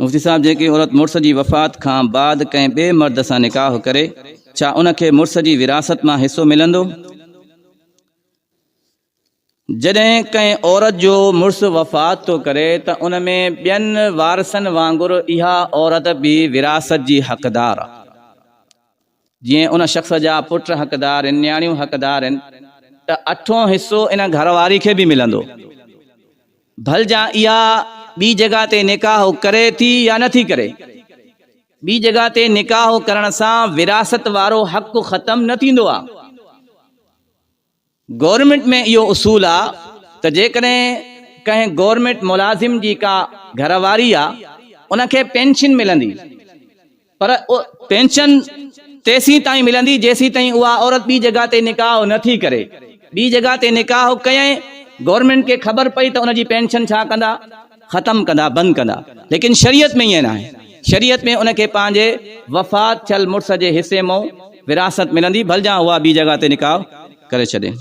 मुफ्ती साहब, जेकी औरत मुड़स जी वफ़ात खां बाद कंहिं ॿिए मर्द सां निकाह करे, छा उनखे मुड़स जी विरासत मां हिस्सो मिलंदो? जॾहिं कंहिं औरत जो मुड़स वफ़ात थो करे त उन में ॿियनि वारसनि वांगुरु इहा औरत बि विरासत जी हक़दार आहे। जीअं उन शख़्स जा पुट हक़दार आहिनि, न्याणियूं हक़दार आहिनि, त 8हों हिस्सो इन घरवारी खे बि मिलंदो। भलजा इहा ॿी जगह ते निकाह करे थी या नथी करे। ॿी जगह ते निकाह करण सां विरासत वारो हक़ ख़त्म न थींदो आहे। गवर्नमेंट में इहो उसूल आहे त जेकॾहिं कंहिं गवर्नमेंट मुलाज़िम जी का घरवारी आहे, उनखे पेंशन मिलंदी, पर पेंशन तेसीं ताईं मिलंदी जेसीं ताईं उहा औरत ॿी जगह ते निकाह नथी करे। ॿी जगह ते निकाह कयईं, गवर्नमेंट खे ख़बर पई त उनजी पेंशन छा कंदा, ख़त्म कंदा, बंदि कंदा। लेकिन शरीयत में ईअं न आहे। शरीयत में उनखे पंहिंजे वफ़ात थियल मुड़स जे हिसे मां विरासत मिलंदी, भलजा उहा ॿी जगह ते निकाह करे छॾे।